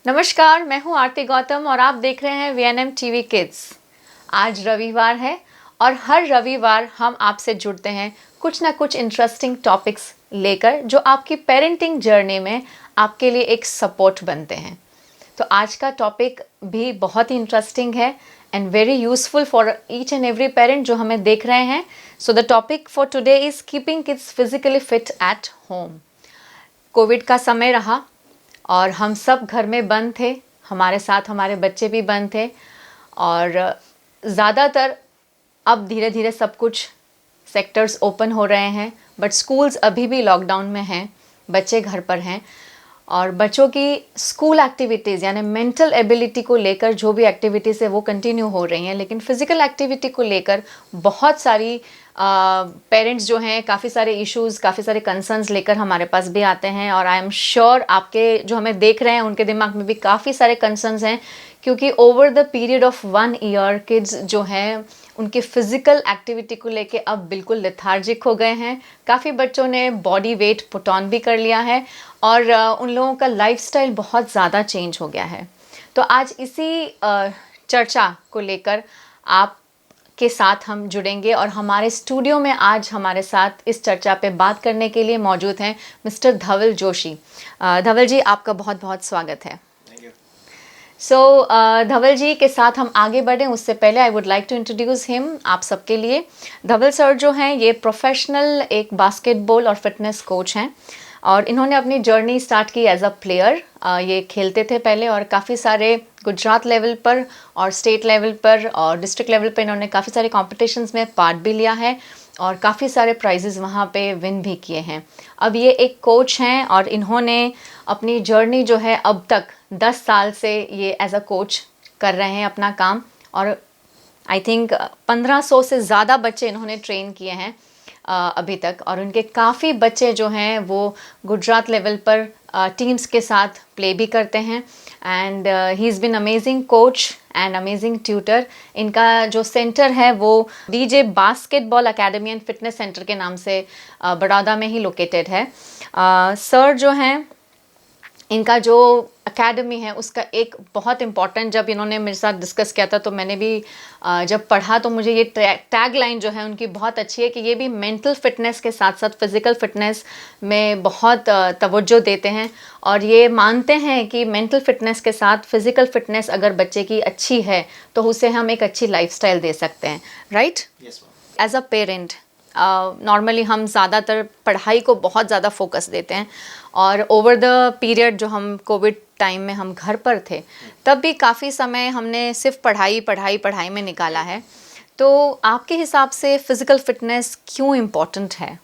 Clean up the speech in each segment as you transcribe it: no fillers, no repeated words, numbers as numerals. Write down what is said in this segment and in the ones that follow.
नमस्कार, मैं हूं आरती गौतम और आप देख रहे हैं वीएनएम टीवी किड्स। आज रविवार है और हर रविवार हम आपसे जुड़ते हैं कुछ ना कुछ इंटरेस्टिंग टॉपिक्स लेकर जो आपकी पेरेंटिंग जर्नी में आपके लिए एक सपोर्ट बनते हैं। तो आज का टॉपिक भी बहुत ही इंटरेस्टिंग है and very useful for each and every parent जो हमें देख रहे हैं। So the topic for today is keeping kids physically fit at home. Covid का समय रहा और हम सब घर में बंद थे, हमारे साथ हमारे बच्चे भी बंद थे और ज़्यादातर अब धीरे धीरे सब कुछ सेक्टर्स ओपन हो रहे हैं, बट स्कूल्स अभी भी लॉकडाउन में हैं, बच्चे घर पर हैं और बच्चों की स्कूल एक्टिविटीज़ यानी मेंटल एबिलिटी को लेकर जो भी एक्टिविटीज़ है वो कंटिन्यू हो रही हैं, लेकिन फ़िज़िकल एक्टिविटी को लेकर बहुत सारी पेरेंट्स जो हैं काफ़ी सारे इश्यूज़, काफ़ी सारे कंसर्न्स लेकर हमारे पास भी आते हैं और आई एम श्योर आपके जो हमें देख रहे हैं उनके दिमाग में भी काफ़ी सारे कंसर्न्स हैं, क्योंकि over the period of 1 year kids जो हैं उनकी फ़िज़िकल एक्टिविटी को लेके अब बिल्कुल लेथार्जिक हो गए हैं। काफ़ी बच्चों ने बॉडी वेट पुट ऑन भी कर लिया है और उन लोगों का लाइफस्टाइल बहुत ज़्यादा चेंज हो गया है। तो आज इसी चर्चा को लेकर आप के साथ हम जुड़ेंगे और हमारे स्टूडियो में आज हमारे साथ इस चर्चा पे बात करने के लिए मौजूद हैं मिस्टर धवल जोशी। धवल जी, आपका बहुत बहुत स्वागत है। सो धवल जी के साथ हम आगे बढ़ें उससे पहले I would like to introduce him आप सबके लिए। धवल सर जो हैं ये प्रोफेशनल एक बास्केटबॉल और फिटनेस कोच हैं और इन्होंने अपनी जर्नी स्टार्ट की एज अ प्लेयर। ये खेलते थे पहले और काफ़ी सारे गुजरात लेवल पर और स्टेट लेवल पर और डिस्ट्रिक्ट लेवल पर इन्होंने काफ़ी सारे कॉम्पिटिशन्स में पार्ट भी लिया है और काफ़ी सारे प्राइजेज़ वहाँ पे विन भी किए हैं। अब ये एक कोच हैं और इन्होंने अपनी जर्नी जो है अब तक 10 साल से ये एज अ कोच कर रहे हैं अपना काम और आई थिंक 1500 से ज़्यादा बच्चे इन्होंने ट्रेन किए हैं अभी तक और उनके काफ़ी बच्चे जो हैं वो गुजरात लेवल पर टीम्स के साथ प्ले भी करते हैं and he is been amazing coach and amazing tutor. इनका जो सेंटर है वो DJ basketball academy and fitness centre के नाम से बड़ौदा में ही लोकेटेड है। सर जो हैं इनका जो एकेडमी है उसका एक बहुत इम्पॉर्टेंट, जब इन्होंने मेरे साथ डिस्कस किया था तो मैंने भी जब पढ़ा तो मुझे ये टैग लाइन जो है उनकी बहुत अच्छी है कि ये भी मेंटल फिटनेस के साथ साथ फिज़िकल फिटनेस में बहुत तवज्जो देते हैं और ये मानते हैं कि मेंटल फिटनेस के साथ फिज़िकल फिटनेस अगर बच्चे की अच्छी है तो उसे हम एक अच्छी लाइफस्टाइल दे सकते हैं, right? As a parent normally हम ज़्यादातर पढ़ाई को बहुत ज़्यादा फोकस देते हैं और ओवर द पीरियड जो हम कोविड टाइम में हम घर पर थे तब भी काफ़ी समय हमने सिर्फ पढ़ाई में निकाला है। तो आपके हिसाब से फ़िज़िकल फिटनेस क्यों इम्पोर्टेंट है?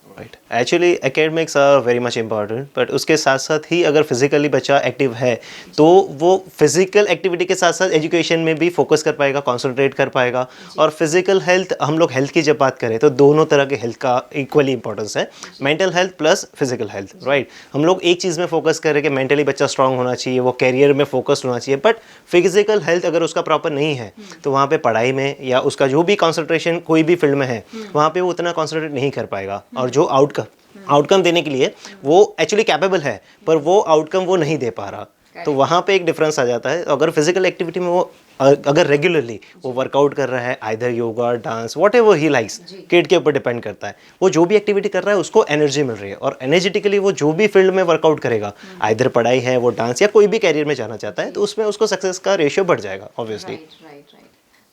Right, actually academics are very much important, but उसके साथ साथ ही अगर फिजिकली बच्चा एक्टिव है तो वो फिजिकल एक्टिविटी के साथ साथ एजुकेशन में भी फोकस कर पाएगा, कंसंट्रेट कर पाएगा। और फिजिकल हेल्थ, हम लोग हेल्थ की जब बात करें तो दोनों तरह के हेल्थ का इक्वली इंपॉर्टेंस है, mental health plus physical health, right. हम लोग एक चीज़ में फोकस करें कि मेंटली बच्चा स्ट्रांग होना चाहिए, वो कैरियर में फोकस्ड होना चाहिए, बट फिजिकल हेल्थ अगर उसका प्रॉपर नहीं है तो वहाँ पे पढ़ाई में या उसका जो भी कंसंट्रेशन कोई भी फील्ड में है वहाँ पे वो उतना कंसंट्रेट नहीं कर पाएगा और जो आउटकम देने के लिए वो एक्चुअली कैपेबल है पर वो आउटकम वो नहीं दे पा रहा। तो वहाँ पे एक डिफरेंस आ जाता है। अगर फिजिकल एक्टिविटी में वो अगर रेगुलरली वो वर्कआउट कर रहा है, either yoga, dance, whatever he likes, kid के ऊपर डिपेंड करता है, वो जो भी एक्टिविटी कर रहा है उसको एनर्जी मिल रही है और एनर्जेटिकली वो जो भी फील्ड में वर्कआउट करेगा, आइदर पढ़ाई है, वो डांस या कोई भी कैरियर में जाना चाहता है, तो उसमें उसको सक्सेस का रेशियो बढ़ जाएगा ऑब्वियसली।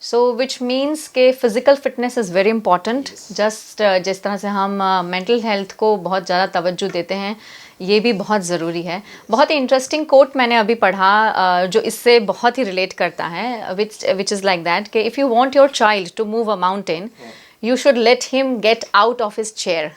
सो विच मीन्स के physical fitness is very important. Just जिस तरह से हम मेंटल हेल्थ को बहुत ज़्यादा तवज्जो देते हैं ये भी बहुत ज़रूरी है। बहुत ही इंटरेस्टिंग कोट मैंने अभी पढ़ा जो इससे बहुत ही रिलेट करता है, विच इज़ लाइक दैट कि if you want your child to move a mountain you should let him get out of his chair.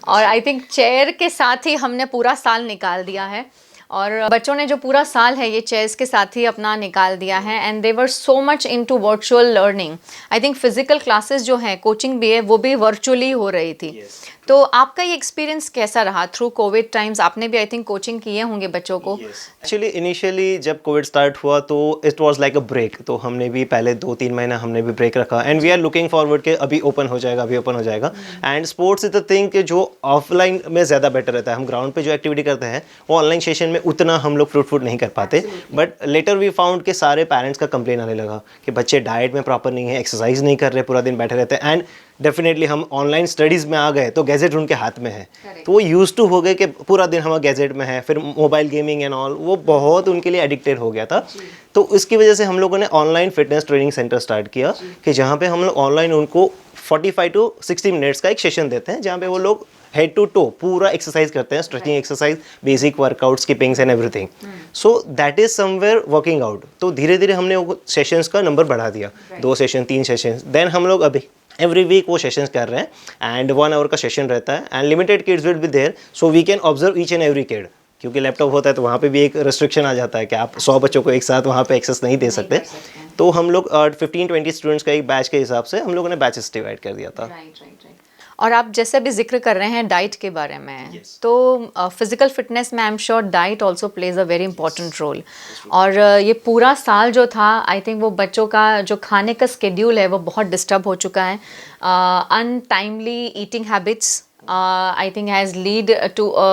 और आई थिंक चेयर के साथ ही हमने पूरा साल निकाल दिया है और बच्चों ने जो पूरा साल है ये चेयर्स के साथ ही अपना निकाल दिया है and they were so much into virtual learning. I think physical classes जो हैं, कोचिंग भी है, वो भी वर्चुअली हो रही थी। तो आपका ये एक्सपीरियंस कैसा रहा थ्रू कोविड टाइम्स? आपने भी आई थिंक कोचिंग किए होंगे बच्चों को। एक्चुअली इनिशियली जब कोविड स्टार्ट हुआ तो it was like a break, तो हमने भी पहले 2-3 महीना हमने भी ब्रेक रखा and we are looking forward के अभी ओपन हो जाएगा, अभी ओपन हो जाएगा। And sports is the thing कि जो ऑफलाइन में ज़्यादा बेटर रहता है। हम ग्राउंड पे जो एक्टिविटी करते हैं वो ऑनलाइन सेशन में में उतना हम लोग फ्रूटफुल नहीं कर पाते, बट लेटर वी फाउंड कि सारे पेरेंट्स का कंप्लेन आने लगा कि बच्चे डाइट में प्रॉपर नहीं है, एक्सरसाइज नहीं कर रहे, पूरा दिन बैठे रहते हैं। एंड डेफिनेटली हम ऑनलाइन स्टडीज़ में आ गए तो गैजेट उनके हाथ में है, तो वो यूज टू हो गए कि पूरा दिन हम गैजेट में है, फिर मोबाइल गेमिंग एंड ऑल, वो बहुत उनके लिए एडिक्टेड हो गया था। तो इसकी वजह से हम लोगों ने online fitness training centre start किया कि जहाँ पे हम लोग ऑनलाइन उनको 45 टू 60 मिनट्स का एक सेशन देते हैं, जहाँ पे वो लोग हेड टू टो पूरा एक्सरसाइज करते हैं, stretching exercise, basic workout, skippings and everything. So that is somewhere working out. तो धीरे धीरे हमने वो सेशंस का नंबर बढ़ा दिया, 2 सेशन, 3 सेशन, देन हम लोग अभी एवरी वीक वो सेशंस कर रहे हैं एंड 1 आवर का सेशन रहता है and limited kids will be there, so we can observe each and every kid, क्योंकि लैपटॉप होता है तो वहाँ पे भी एक रिस्ट्रिक्शन आ जाता है कि आप 100 बच्चों को एक साथ वहाँ पे एक्सेस नहीं दे सकते। तो हम लोग 15-20 स्टूडेंट्स का एक बैच के हिसाब से हम लोगों ने बैचेस डिवाइड कर दिया था। और आप जैसे अभी जिक्र कर रहे हैं डाइट के बारे में, तो फिजिकल फिटनेस में I am sure diet also plays a very important role. और ये पूरा साल जो था, आई थिंक वो बच्चों का जो खाने का स्केड्यूल है वो बहुत डिस्टर्ब हो चुका है। Untimely eating habits I think has lead to a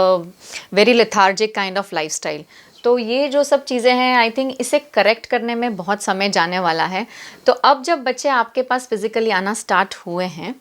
very lethargic kind of lifestyle. तो ये जो सब चीज़ें हैं, आई थिंक इसे करेक्ट करने में बहुत समय जाने वाला है। तो अब जब बच्चे आपके पास फिजिकली आना स्टार्ट हुए हैं,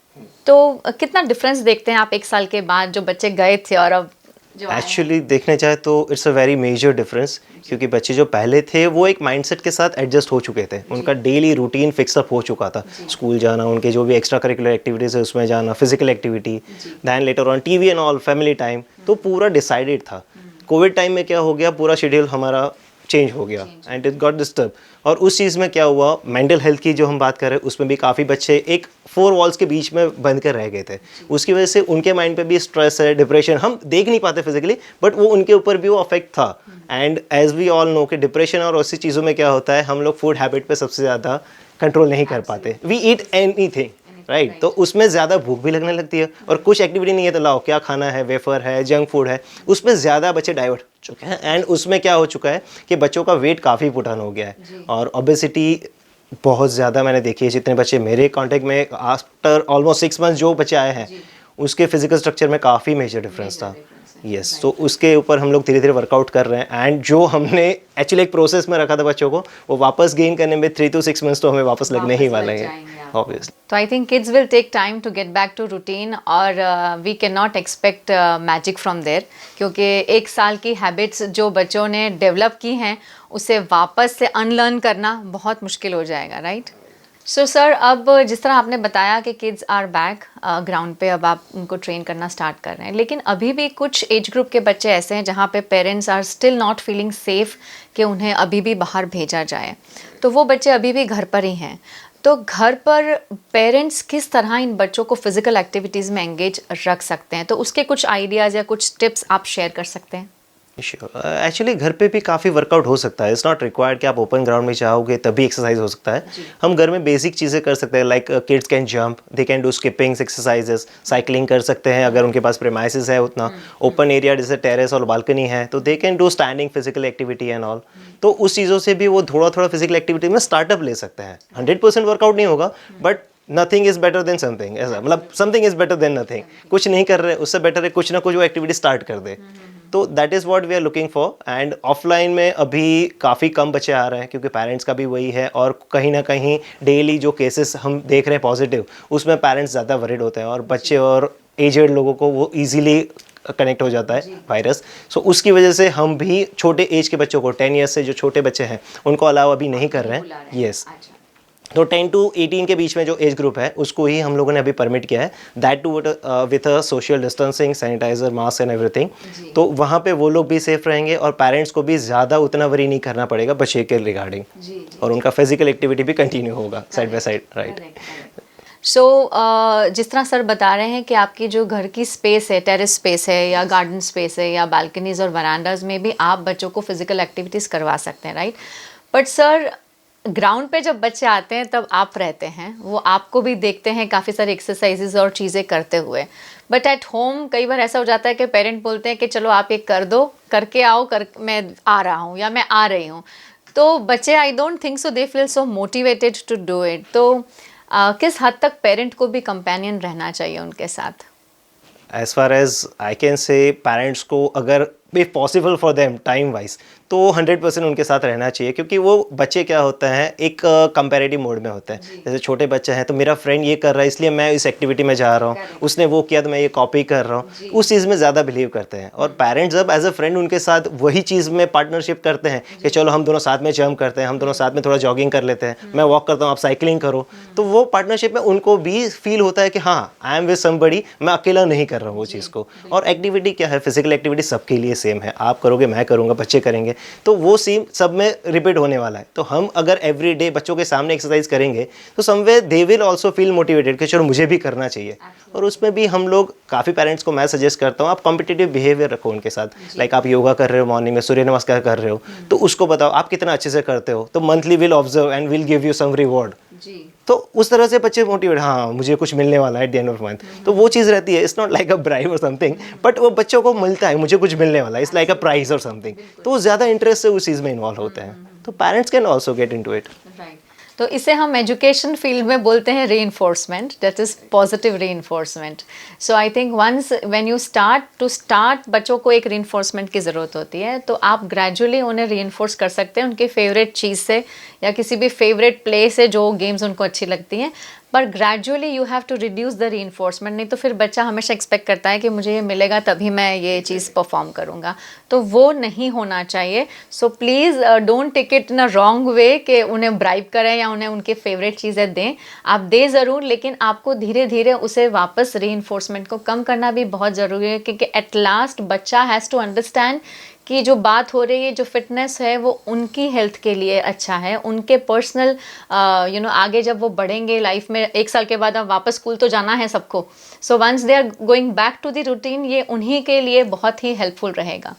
तो कितना डिफरेंस देखते हैं आप 1 साल के बाद, जो बच्चे गए थे और अब जो आए हैं? एक्चुअली देखने चाहे तो it's a very major difference, क्योंकि बच्चे जो पहले थे वो एक माइंडसेट के साथ एडजस्ट हो चुके थे, उनका डेली रूटीन फिक्स अप हो चुका था, स्कूल जाना, उनके जो भी एक्स्ट्रा करिकुलर एक्टिविटीज़ है उसमें जाना, physical activity, then later on TV and all, family time, तो पूरा डिसाइडेड था। कोविड टाइम में क्या हो गया, पूरा शेड्यूल हमारा चेंज हो गया एंड इट गॉट डिस्टर्ब। और उस चीज़ में क्या हुआ, मेंटल हेल्थ की जो हम बात कर रहे हैं उसमें भी काफ़ी बच्चे एक 4 वॉल्स के बीच में बंद कर रह गए थे। उसकी वजह से उनके माइंड पे भी स्ट्रेस है, डिप्रेशन, हम देख नहीं पाते फिजिकली, बट वो उनके ऊपर भी वो अफेक्ट था। And as we all know कि डिप्रेशन और ऐसी चीज़ों में क्या होता है, हम लोग फूड हैबिट पे सबसे ज़्यादा कंट्रोल नहीं कर पाते, वी ईट एनीथिंग, राइट। तो उसमें ज़्यादा भूख भी लगने लगती है और कुछ एक्टिविटी नहीं है तो लाओ क्या खाना है, वेफर है, जंक फूड है, उसमें ज़्यादा बच्चे डाइवर्ट हो चुके हैं। एंड उसमें क्या हो चुका है कि बच्चों का वेट काफ़ी पुट ऑन हो गया है और ओबेसिटी बहुत ज़्यादा मैंने देखी है। जितने बच्चे मेरे कॉन्टेक्ट में आफ्टर ऑलमोस्ट 6 मंथ्स जो बच्चे आए हैं, उसके फिजिकल स्ट्रक्चर में काफ़ी मेजर डिफरेंस था। यस, तो उसके ऊपर हम लोग धीरे धीरे वर्कआउट कर रहे हैं एंड जो हमने एक्चुअली एक प्रोसेस में रखा था बच्चों को, वो वापस गेन करने में 3 to 6 मंथ्स तो हमें वापस लगने ही वाले हैं, ऑब्वियसली। तो I think kids will take time to get back to routine और we can not expect magic from there, क्योंकि 1 साल की हैबिट्स जो बच्चों ने डेवलप की हैं उसे वापस से अनलर्न करना बहुत मुश्किल हो जाएगा, राइट? सो सर, अब जिस तरह आपने बताया कि किड्स आर बैक ग्राउंड पे, अब आप उनको ट्रेन करना स्टार्ट कर रहे हैं, लेकिन अभी भी कुछ एज ग्रुप के बच्चे ऐसे हैं जहाँ पे parents are still not feeling safe कि उन्हें अभी भी बाहर भेजा जाए, तो वो बच्चे अभी भी घर पर ही हैं। तो घर पर पेरेंट्स किस तरह इन बच्चों को फिजिकल एक्टिविटीज़ में एंगेज रख सकते हैं, तो उसके कुछ आइडियाज़ या कुछ टिप्स आप शेयर कर सकते हैं? एक्चुअली घर पे भी काफ़ी वर्कआउट हो सकता है, इट्स नॉट रिक्वायर्ड कि आप ओपन ग्राउंड में जाओगे तभी एक्सरसाइज हो सकता है। हम घर में बेसिक चीज़ें कर सकते हैं, like kids can jump, they can do skippings exercises, cycling कर सकते हैं अगर उनके पास प्रेमाइसेस है उतना, ओपन एरिया जैसे टेरेस और बालकनी है तो they can do standing physical activity and all. तो उस चीज़ों से भी वो थोड़ा थोड़ा फिजिकल एक्टिविटी में स्टार्टअप ले सकते हैं। 100% वर्कआउट नहीं होगा, but nothing is better than something, ऐसा मतलब something is better than nothing. कुछ नहीं कर रहे उससे बेटर है कुछ ना कुछ वो एक्टिविटी स्टार्ट कर दे। तो that is what we are looking for. And offline में अभी काफ़ी कम बच्चे आ रहे हैं क्योंकि पेरेंट्स का भी वही है, और कहीं ना कहीं डेली जो केसेस हम देख रहे हैं पॉजिटिव, उसमें पेरेंट्स ज़्यादा वरीड होते हैं और बच्चे और एजेड लोगों को वो ईजिली कनेक्ट हो जाता है वायरस। सो उसकी वजह से हम भी छोटे एज के बच्चों को, 10 ईयर्स से जो छोटे बच्चे हैं उनको अलाउ अभी नहीं कर रहे हैं। यस, तो 10 to 18 के बीच में जो एज ग्रुप है उसको ही हम लोगों ने अभी परमिट किया है, that too with a social distancing, sanitiser, mask and everything. तो वहाँ पे वो लोग भी सेफ रहेंगे और पेरेंट्स को भी ज़्यादा उतना वरी नहीं करना पड़ेगा बच्चे के रिगार्डिंग, और उनका फिजिकल एक्टिविटी भी कंटिन्यू होगा साइड बाय साइड, राइट। सो जिस तरह सर बता रहे हैं कि आपकी जो घर की स्पेस है, टेरेस स्पेस है या गार्डन स्पेस है या बालकनीज और वरांडाज में भी आप बच्चों को फिजिकल एक्टिविटीज़ करवा सकते हैं, राइट? बट सर, ग्राउंड पे जब बच्चे आते हैं तब आप रहते हैं, वो आपको भी देखते हैं काफ़ी सारी एक्सरसाइजेज और चीज़ें करते हुए, बट एट होम कई बार ऐसा हो जाता है कि पेरेंट बोलते हैं कि चलो आप ये कर दो, करके आओ, मैं आ रहा हूँ या मैं आ रही हूँ। तो बच्चे, I don't think so they feel so motivated to do it. तो किस हद तक पेरेंट को भी कंपेनियन रहना चाहिए उनके साथ? As far as I can say, parents को अगर if possible for them time wise, तो 100% उनके साथ रहना चाहिए, क्योंकि वो बच्चे क्या होता है एक कंपैरेटिव मोड में होते हैं। जैसे छोटे बच्चे हैं तो मेरा फ्रेंड ये कर रहा है इसलिए मैं इस एक्टिविटी में जा रहा हूँ, उसने वो किया तो मैं ये कॉपी कर रहा हूँ, उस चीज़ में ज़्यादा बिलीव करते हैं। और पेरेंट्स जब एज अ फ्रेंड उनके साथ वही चीज़ में पार्टनरशिप करते हैं कि चलो हम दोनों साथ में जंप करते हैं, हम दोनों साथ में थोड़ा जॉगिंग कर लेते हैं, मैं वॉक करता हूँ आप साइकिलिंग करो, तो वो पार्टनरशिप में उनको भी फील होता है कि हाँ आई एम विद समबडी, मैं अकेला नहीं कर रहा हूँ वो चीज़ को। और एक्टिविटी क्या है, फिजिकल एक्टिविटी सबके लिए सेम है, आप करोगे मैं करूँगा बच्चे करेंगे, तो वो सेम सब में रिपीट होने वाला है। तो हम अगर एवरी डे बच्चों के सामने एक्सरसाइज करेंगे तो somewhere they will also feel motivated कि चलो मुझे भी करना चाहिए। और उसमें भी हम लोग काफ़ी पेरेंट्स को मैं सजेस्ट करता हूँ आप कॉम्पिटिटिव बिहेवियर रखो उनके साथ। लाइक आप योगा कर रहे हो मॉर्निंग में, सूर्य नमस्कार कर रहे हो, तो उसको बताओ आप कितना अच्छे से करते हो, तो monthly will observe and will give you some reward. तो उस तरह से बच्चे मोटिवेट, हाँ मुझे कुछ मिलने वाला है at the end of month, तो वो चीज़ रहती है। It's not like a bribe और समथिंग, बट वो बच्चों को मिलता है मुझे कुछ मिलने वाला है, इट्स लाइक अ प्राइज और समथिंग, तो वो ज़्यादा इंटरेस्ट से उस चीज़ में इन्वॉल्व होते हैं। तो parents can also get into it. तो इसे हम एजुकेशन फील्ड में बोलते हैं reinforcement, that is positive reinforcement. So I think once when you start बच्चों को एक रीइंफोर्समेंट की ज़रूरत होती है, तो आप ग्रेजुअली उन्हें रीइंफोर्स कर सकते हैं उनके फेवरेट चीज़ से या किसी भी फेवरेट प्ले से जो गेम्स उनको अच्छी लगती हैं, पर gradually you have to reduce the reinforcement. नहीं तो फिर बच्चा हमेशा एक्सपेक्ट करता है कि मुझे ये मिलेगा तभी मैं ये चीज़ परफॉर्म करूँगा, तो वो नहीं होना चाहिए। So please don't take it in a wrong way कि उन्हें ब्राइब करें या उन्हें उनके फेवरेट चीज़ें दें। आप दें ज़रूर, लेकिन आपको धीरे धीरे उसे वापस रीइंफोर्समेंट को कम करना भी बहुत ज़रूरी है, क्योंकि एट लास्ट बच्चा हैज़ टू अंडरस्टैंड कि जो बात हो रही है, जो फिटनेस है, वो उनकी हेल्थ के लिए अच्छा है, उनके पर्सनल आगे जब वो बढ़ेंगे लाइफ में, 1 साल के बाद अब वापस स्कूल तो जाना है सबको, so once they are going back to the routine, ये उन्हीं के लिए बहुत ही हेल्पफुल रहेगा।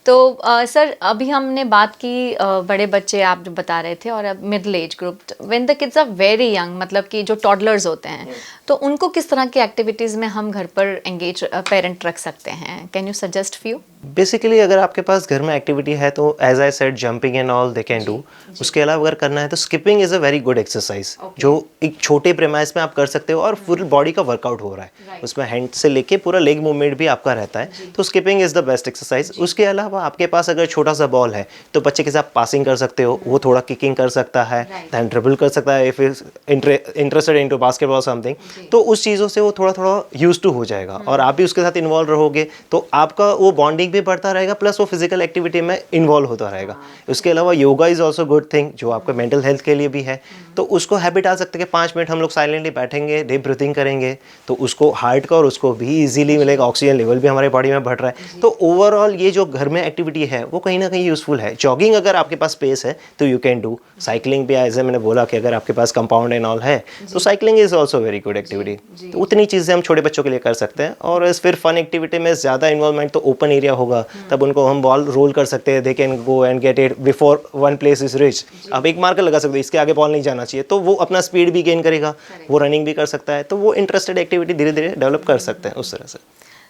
तो सर अभी हमने बात की बड़े बच्चे आप जो बता रहे थे, और अब middle age group, when the kids are very young, मतलब कि जो टॉडलर्स होते हैं, तो उनको किस तरह की एक्टिविटीज़ में हम घर पर एंगेज पेरेंट रख सकते हैं? Can you suggest few? Basically अगर आपके पास घर में एक्टिविटी है तो as I said jumping and all they can do. उसके अलावा अगर करना है तो skipping is a very good exercise, जो एक छोटे प्रेमाइस में आप कर सकते हो और फुल बॉडी का वर्कआउट हो रहा है, उसमें हैंड से लेके पूरा लेग मूवमेंट भी आपका रहता है, तो skipping is the best exercise. उसके अलावा आपके पास अगर छोटा सा बॉल है तो बच्चे के साथ पासिंग कर सकते हो, वो थोड़ा किकिंग कर सकता है, दैन ड्रिबल कर सकता है if is interested into basketball something, तो उस चीज़ों से वो थोड़ा थोड़ा यूज टू हो जाएगा और आप भी उसके साथ इन्वॉल्व रहोगे, तो आपका वो बॉन्डिंग भी बढ़ता रहेगा, प्लस वो फिजिकल एक्टिविटी में इन्वॉल्व होता रहेगा। उसके अलावा yoga is also good thing, जो आपका मेंटल हेल्थ के लिए भी है, तो उसको हैबिट आ सकते हैं कि 5 मिनट हम लोग साइलेंटली बैठेंगे, डीप ब्रीथिंग करेंगे, तो उसको हार्ट का और उसको भी इजीली मिलेगा, ऑक्सीजन लेवल भी हमारे बॉडी में बढ़ रहा है। तो ओवरऑल ये जो घर में एक्टिविटी है वो कहीं ना कहीं यूजफुल है। जॉगिंग अगर आपके पास स्पेस है तो यू कैन डू, साइकिलिंग भी एज मैंने बोला कि अगर आपके पास कंपाउंड एंड ऑल है तो cycling is also very good activity. तो उतनी चीज़ें हम छोटे बच्चों के लिए कर सकते हैं। और फिर फन एक्टिविटी में ज़्यादा इन्वॉल्वमेंट तो ओपन एरिया होगा, तब उनको हम बॉल रोल कर सकते हैं, they can go and get it before one place is rich. आप एक मार्कर लगा सकते हो इसके आगे बॉल नहीं जाना चाहिए, तो वो अपना स्पीड भी गेन करेगा, वो रनिंग भी कर सकता है, तो वो इंटरेस्टेड एक्टिविटी धीरे धीरे डेवलप कर सकते हैं उस तरह से।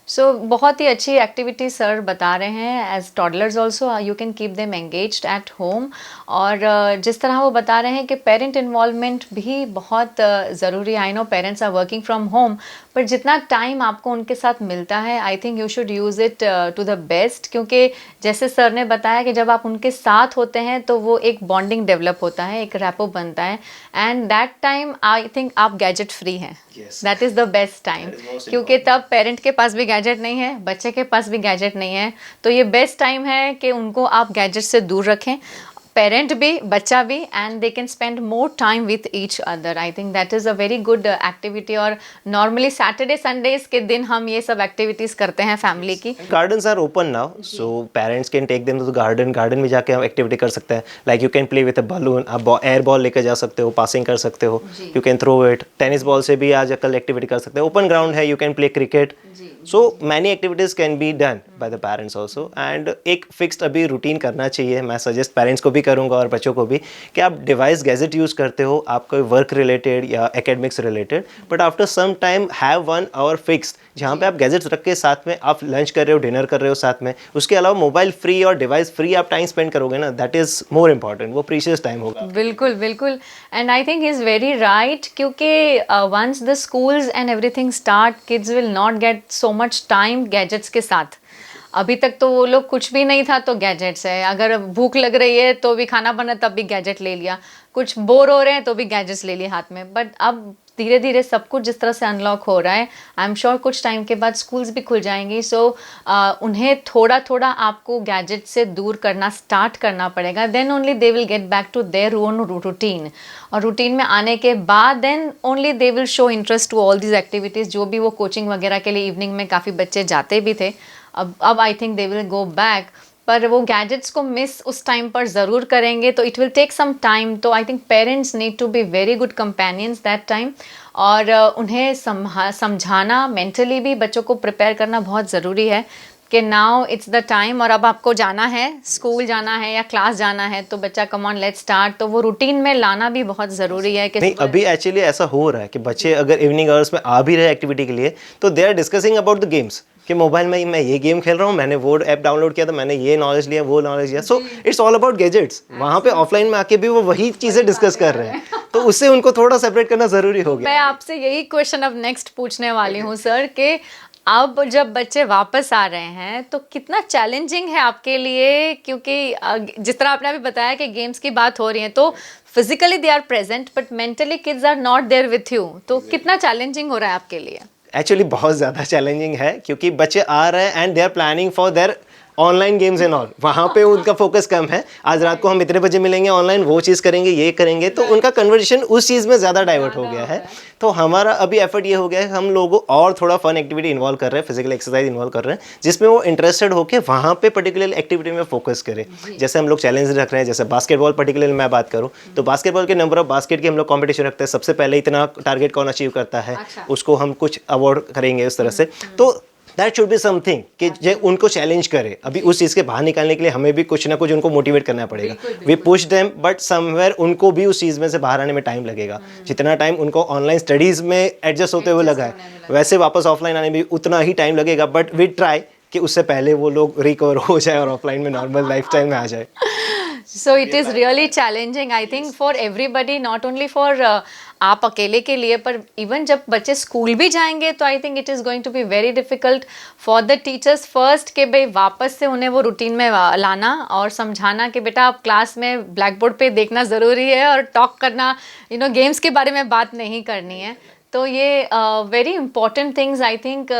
सो बहुत ही अच्छी एक्टिविटी सर बता रहे हैं। As toddlers also you can keep them engaged at home, और जिस तरह वो बता रहे हैं कि पेरेंट इन्वॉल्वमेंट भी बहुत ज़रूरी है। I know parents are working from home, पर जितना टाइम आपको उनके साथ मिलता है, I think you should use it to the best, क्योंकि जैसे सर ने बताया कि जब आप उनके साथ होते हैं तो वो एक बॉन्डिंग डेवलप होता है, एक रैपो बनता है, and that time I think आप गैजेट फ्री हैं। That is the best time, क्योंकि तब पेरेंट के पास भी गैजेट नहीं है, बच्चे के पास भी गैजेट नहीं है, तो ये बेस्ट टाइम है कि उनको आप गैजेट से दूर रखें, पेरेंट भी बच्चा भी, and they can spend more time with each other. I think that is a very good activity. और नॉर्मली सैटरडे संडेज के दिन हम ये सब एक्टिविटीज़ करते हैं फैमिली की। Gardens are open now, so parents can take them to the garden, garden में जाके हम एक्टिविटी कर सकते हैं। Like you can play with a balloon, आप एयर बॉल लेकर जा सकते हो, पासिंग कर सकते हो, you can throw it, tennis ball से भी आज कल एक्टिविटी कर सकते हैं, ओपन ग्राउंड है, you can play cricket, so many activities can be done by the parents also. And एक फिक्स्ड अभी रूटीन करना चाहिए, मैं सजेस्ट पेरेंट्स को भी करूँगा और बच्चों को भी, कि आप डिवाइस गैजेट यूज़ करते हो आपको वर्क रिलेटेड या academics related, but after some time have 1 hour fixed, जहाँ पे आप गैजेट्स रख के साथ में आप लंच कर रहे हो, डिनर कर रहे हो साथ में, उसके अलावा मोबाइल फ्री और डिवाइस फ्री आप टाइम स्पेंड करोगे ना, दैट इज़ मोर इम्पॉर्टेंट, वो प्रीशियस टाइम होगा। बिल्कुल बिल्कुल, and I think is very right, क्योंकि once the schools and everything start, kids will not get so much time gadgets के साथ। अभी तक तो वो लोग कुछ भी नहीं था तो गैजेट्स है, अगर भूख लग रही है तो भी खाना बना तब भी गैजेट ले लिया, कुछ बोर हो रहे हैं तो भी गैजेट्स ले लिए हाथ में। बट अब धीरे धीरे सब कुछ जिस तरह से अनलॉक हो रहा है, आई एम श्योर कुछ टाइम के बाद स्कूल्स भी खुल जाएंगी, सो उन्हें थोड़ा थोड़ा आपको गैजेट से दूर करना स्टार्ट करना पड़ेगा, then only they will get back to their own routine. और रूटीन में आने के बाद then only they will show interest to all these activities, जो भी वो कोचिंग वगैरह के लिए इवनिंग में काफ़ी बच्चे जाते भी थे, अब I think they will go back. पर वो गैजेट्स को मिस उस टाइम पर ज़रूर करेंगे, तो it will take some time. तो I think parents need to be very good companions that time, और उन्हें समझाना, मेंटली भी बच्चों को प्रिपेयर करना बहुत ज़रूरी है कि नाउ इट्स द टाइम, और अब आपको जाना है, स्कूल जाना है या क्लास जाना है, तो बच्चा कम ऑन लेट्स स्टार्ट, तो वो रूटीन में लाना भी बहुत ज़रूरी है कि नहीं, अभी एक्चुअली ऐसा हो रहा है कि बच्चे अगर इवनिंग आवर्स में आ भी रहे एक्टिविटी के लिए, तो they are discussing about the games कि मोबाइल में मैं ये गेम खेल रहा हूँ, मैंने वो ऐप डाउनलोड किया था, मैंने ये नॉलेज लिया, वो नॉलेज लिया। So it's all about gadgets. वहाँ पे ऑफलाइन में आके भी वो वही चीज़ें डिस्कस कर रहे हैं, तो उससे उनको थोड़ा सेपरेट करना ज़रूरी हो गया। मैं आपसे यही क्वेश्चन अब नेक्स्ट पूछने वाली हूँ सर, कि अब जब बच्चे वापस आ रहे हैं तो कितना चैलेंजिंग है आपके लिए, क्योंकि जिस तरह आपने अभी बताया कि गेम्स की बात हो रही है, तो physically they are present but mentally kids are not there with you, तो कितना चैलेंजिंग हो रहा है आपके लिए? एक्चुअली बहुत ज़्यादा चैलेंजिंग है, क्योंकि बच्चे आ रहे हैं and they are planning for their online games and all. वहाँ पे उनका फोकस कम है, आज रात को हम इतने बजे मिलेंगे ऑनलाइन, वो चीज़ करेंगे, ये करेंगे, तो उनका कन्वर्सेशन उस चीज़ में ज़्यादा डाइवर्ट हो गया है। तो हमारा अभी एफर्ट ये हो गया है, हम लोगों और थोड़ा फन एक्टिविटी इन्वॉल्व कर रहे हैं, फिजिकल एक्सरसाइज इन्वॉल्व कर रहे हैं, जिसमें वो इंटरेस्टेड होकर वहाँ पे पर्टिकुलर एक्टिविटी में फोकस करें। जैसे हम लोग चैलेंज रख रहे हैं, जैसे बास्केटबॉल पर्टिकुलर मैं बात करूँ तो बास्केटबॉल के नंबर ऑफ बास्केट की हम लोग कॉम्पिटिशन रखते हैं, सबसे पहले इतना टारगेट कौन अचीव करता है, उसको हम कुछ अवार्ड करेंगे उस तरह से। तो दैट शुड बी समथिंग कि जो उनको चैलेंज करे। अभी उस चीज़ के बाहर निकालने के लिए हमें भी कुछ ना कुछ उनको मोटिवेट करना पड़ेगा। We push them, but somewhere उनको भी उस चीज़ में से बाहर आने में टाइम लगेगा। जितना टाइम उनको ऑनलाइन स्टडीज़ में एडजस्ट होते हुए लगा है, वैसे वापस ऑफलाइन आने में भी उतना ही टाइम लगेगा, बट वी ट्राई कि उससे पहले वो लोग रिकवर हो जाए और ऑफलाइन में नॉर्मल लाइफ स्टाइल में आ जाए। So it is really challenging, I think, for everybody, not only for आप अकेले के लिए, पर इवन जब बच्चे स्कूल भी जाएंगे तो I think it is going to be very difficult for the teachers first कि भाई वापस से उन्हें वो रूटीन में लाना और समझाना कि बेटा आप क्लास में ब्लैक बोर्ड पे देखना ज़रूरी है और टॉक करना, गेम्स के बारे में बात नहीं करनी है। तो ये very important things I think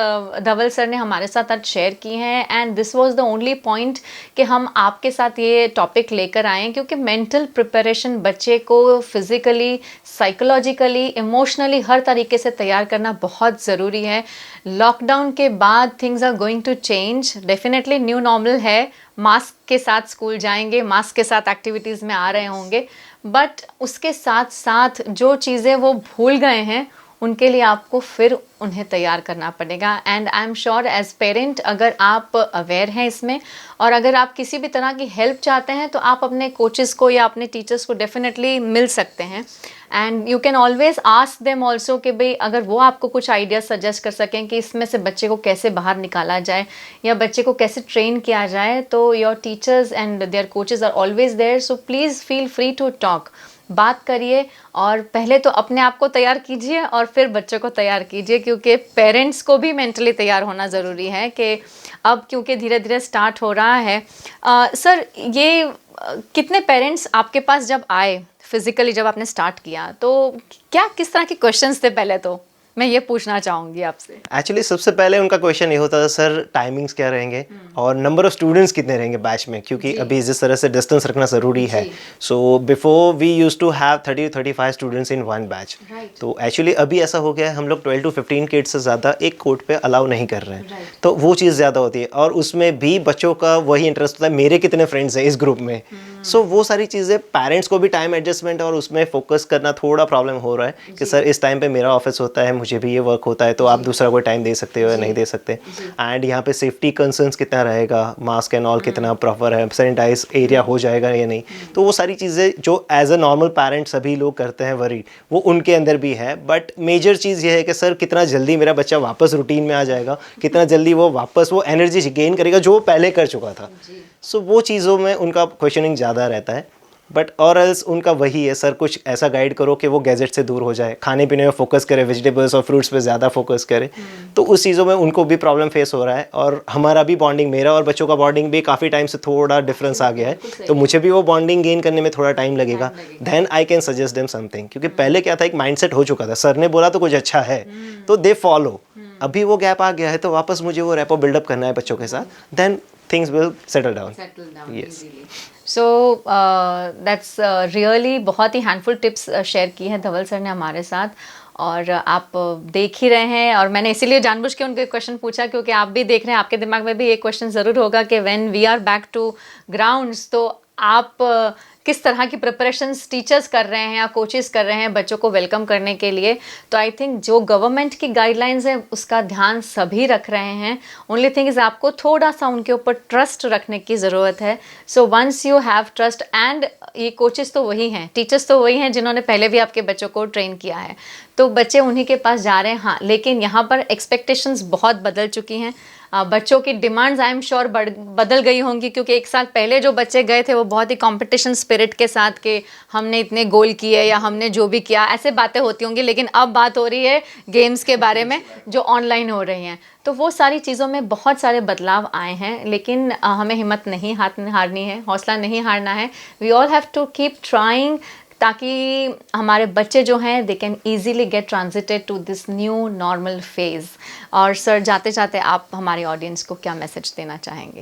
Dhawal sir ने हमारे साथ आज शेयर की हैं, and this was the only point कि हम आपके साथ ये टॉपिक लेकर आए, क्योंकि मेंटल प्रिपरेशन बच्चे को फिज़िकली, साइकोलॉजिकली, इमोशनली हर तरीके से तैयार करना बहुत ज़रूरी है। लॉकडाउन के बाद things are going to change, definitely new normal है, मास्क के साथ स्कूल जाएंगे, मास्क के साथ एक्टिविटीज़ में आ रहे होंगे, बट उसके साथ साथ जो चीज़ें वो भूल गए हैं उनके लिए आपको फिर उन्हें तैयार करना पड़ेगा। And I am sure as parent, अगर आप अवेयर हैं इसमें और अगर आप किसी भी तरह की हेल्प चाहते हैं तो आप अपने कोचेस को या अपने टीचर्स को डेफिनेटली मिल सकते हैं। And you can always ask them also कि भाई अगर वो आपको कुछ आइडिया सजेस्ट कर सकें कि इसमें से बच्चे को कैसे बाहर निकाला जाए या बच्चे को कैसे ट्रेन किया जाए, तो your teachers and their coaches are always there, so please feel free to talk, बात करिए और पहले तो अपने आप को तैयार कीजिए और फिर बच्चों को तैयार कीजिए, क्योंकि पेरेंट्स को भी मेंटली तैयार होना ज़रूरी है कि अब क्योंकि धीरे धीरे स्टार्ट हो रहा है। सर, ये कितने पेरेंट्स आपके पास जब आए फिज़िकली, जब आपने स्टार्ट किया, तो क्या किस तरह के क्वेश्चंस थे? पहले तो मैं ये पूछना चाहूँगी आपसे। एक्चुअली सबसे पहले उनका क्वेश्चन ये होता था, सर टाइमिंग्स क्या रहेंगे और नंबर ऑफ स्टूडेंट्स कितने रहेंगे बैच में, क्योंकि अभी जिस तरह से डिस्टेंस रखना ज़रूरी है। So before we used to have 30-35 students in one batch. तो एक्चुअली अभी ऐसा हो गया है, हम लोग 12 to 15 किड्स से ज़्यादा एक कोर्ट पे अलाउ नहीं कर रहे हैं। तो वो चीज़ ज़्यादा होती है और उसमें भी बच्चों का वही इंटरेस्ट होता है, मेरे कितने फ्रेंड्स हैं इस ग्रुप में। सो वो सारी चीज़ें पेरेंट्स को भी टाइम एडजस्टमेंट और उसमें फोकस करना थोड़ा प्रॉब्लम हो रहा है कि सर इस टाइम पे मेरा ऑफिस होता है, मुझे भी ये वर्क होता है, तो आप दूसरा कोई टाइम दे सकते हो या नहीं दे सकते। एंड यहाँ पे सेफ्टी कंसर्न्स कितना रहेगा, मास्क एंड ऑल कितना प्रॉपर है, सैनिटाइज एरिया हो जाएगा या नहीं, तो वो सारी चीज़ें जो एज अ नॉर्मल पेरेंट सभी लोग करते हैं वरी, वो उनके अंदर भी है। बट मेजर चीज़ ये है कि सर कितना जल्दी मेरा बच्चा वापस रूटीन में आ जाएगा, कितना जल्दी वो वापस वो एनर्जी गेन करेगा जो वो पहले कर चुका था। सो वो चीज़ों में उनका क्वेश्चनिंग ज़्यादा रहता है। बट और एल्स उनका वही है सर, कुछ ऐसा गाइड करो कि वो गैजेट से दूर हो जाए, खाने पीने में फोकस करे, वेजिटेबल्स और फ्रूट्स पे ज़्यादा फोकस करे। तो उस चीज़ों में उनको भी प्रॉब्लम फेस हो रहा है, और हमारा भी बॉन्डिंग, मेरा और बच्चों का बॉन्डिंग भी काफ़ी टाइम से थोड़ा डिफरेंस आ गया है, तो मुझे भी वो बॉन्डिंग गेन करने में थोड़ा टाइम लगेगा, then I can suggest them something. क्योंकि पहले क्या था, एक माइंडसेट हो चुका था, सर ने बोला तो कुछ अच्छा है तो दे फॉलो। अभी वो गैप आ गया है, तो वापस मुझे वो रैपो बिल्डअप करना है बच्चों के साथ, then things will settle down. Yes. So that's really बहुत ही हैंडफुल टिप्स शेयर की हैं धवल सर ने हमारे साथ, और आप देख ही रहे हैं, और मैंने इसीलिए जानबूझ के उनको क्वेश्चन पूछा क्योंकि आप भी देख रहे हैं, आपके दिमाग में भी एक क्वेश्चन ज़रूर होगा कि when we are back to grounds तो आप किस तरह की प्रिपरेशंस टीचर्स कर रहे हैं या कोचेस कर रहे हैं बच्चों को वेलकम करने के लिए। तो आई थिंक जो गवर्नमेंट की गाइडलाइंस है उसका ध्यान सभी रख रहे हैं। ओनली थिंग इज़ आपको थोड़ा सा उनके ऊपर ट्रस्ट रखने की ज़रूरत है। So once you have trust, and ये कोचेस तो वही हैं, टीचर्स तो वही हैं जिन्होंने पहले भी आपके बच्चों को ट्रेन किया है, तो बच्चे उन्हीं के पास जा रहे हैं। हाँ, लेकिन यहाँ पर एक्सपेक्टेशंस बहुत बदल चुकी हैं, बच्चों की डिमांड्स आई एम श्योर बदल गई होंगी, क्योंकि एक साल पहले जो बच्चे गए थे वो बहुत ही कंपटीशन स्पिरिट के साथ के हमने इतने गोल किए या हमने जो भी किया, ऐसे बातें होती होंगी। लेकिन अब बात हो रही है गेम्स के बारे में जो ऑनलाइन हो रही हैं, तो वो सारी चीज़ों में बहुत सारे बदलाव आए हैं। लेकिन हमें हिम्मत नहीं हारनी है, हौसला नहीं हारना है। We all have to keep trying, ताकि हमारे बच्चे जो हैं they can easily get transited to this new normal phase. और सर, जाते जाते आप हमारे ऑडियंस को क्या मैसेज देना चाहेंगे?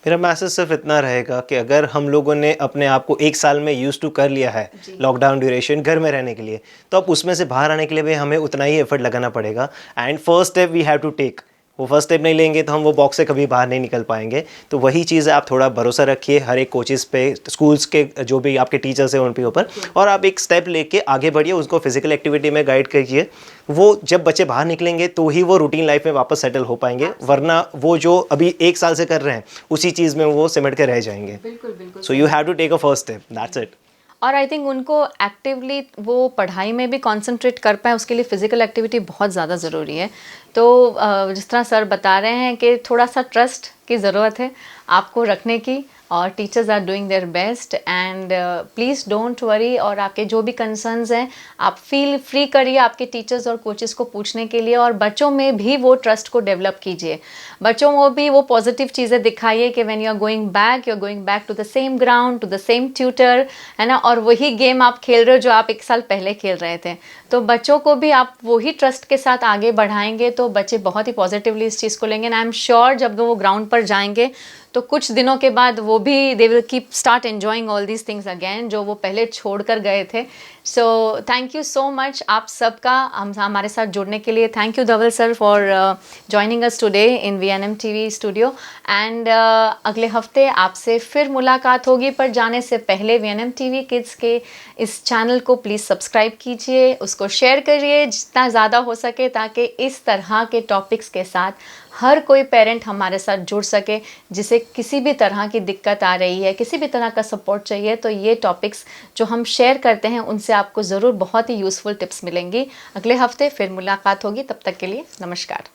मेरा मैसेज सिर्फ इतना रहेगा कि अगर हम लोगों ने अपने आप को एक साल में यूज़ टू कर लिया है लॉकडाउन ड्यूरेशन घर में रहने के लिए, तो अब उसमें से बाहर आने के लिए भी हमें उतना ही एफर्ट लगाना पड़ेगा। And first step we have to take, वो फर्स्ट स्टेप नहीं लेंगे तो हम वो बॉक्स से कभी बाहर नहीं निकल पाएंगे। तो वही चीज़ है, आप थोड़ा भरोसा रखिए हर एक कोचेस पे, स्कूल्स के जो भी आपके टीचर्स हैं उन पे ऊपर, और आप एक स्टेप लेके आगे बढ़िए, उसको फिजिकल एक्टिविटी में गाइड करिए। वो जब बच्चे बाहर निकलेंगे तो ही वो रूटीन लाइफ में वापस सेटल हो पाएंगे, वरना वो जो अभी एक साल से कर रहे हैं उसी चीज़ में वो सिमट के रह जाएंगे। बिल्कुल। So you have to take a first step, that's it. और आई थिंक उनको एक्टिवली वो पढ़ाई में भी कंसंट्रेट कर पाए, उसके लिए फ़िज़िकल एक्टिविटी बहुत ज़्यादा ज़रूरी है। तो जिस तरह सर बता रहे हैं कि थोड़ा सा ट्रस्ट की ज़रूरत है आपको रखने की, और teachers are doing their best, and please don't worry. और आपके जो भी कंसर्न्स हैं आप फील फ्री करिए आपके टीचर्स और कोचेस को पूछने के लिए, और बच्चों में भी वो ट्रस्ट को डेवलप कीजिए। बच्चों को भी वो पॉजिटिव चीज़ें दिखाइए कि when you are going back to the same ground, to the same tutor, है ना, और वही गेम आप खेल रहे हो जो आप एक साल पहले खेल रहे थे। तो बच्चों को भी आप वही ट्रस्ट के साथ आगे बढ़ाएंगे तो बच्चे बहुत ही पॉजिटिवली इस चीज़ को लेंगे। एंड आई एम श्योर जब वो ग्राउंड पर जाएंगे तो कुछ दिनों के बाद वो भी they will keep start enjoying all these things again जो वो पहले छोड़ कर गए थे। So thank you so much आप सबका हमारे साथ जुड़ने के लिए। Thank you Dhawal sir for joining us today in VNM TV studio. And अगले हफ्ते आपसे फिर मुलाकात होगी, पर जाने से पहले VNM TV किड्स के इस चैनल को प्लीज़ सब्सक्राइब कीजिए, उसको शेयर करिए जितना ज़्यादा हो सके, ताकि इस तरह के टॉपिक्स के साथ हर कोई पेरेंट हमारे साथ जुड़ सके जिसे किसी भी तरह की दिक्कत आ रही है, किसी भी तरह का सपोर्ट चाहिए। तो ये टॉपिक्स जो हम शेयर करते हैं उनसे आपको ज़रूर बहुत ही यूज़फुल टिप्स मिलेंगी। अगले हफ्ते फिर मुलाकात होगी, तब तक के लिए नमस्कार।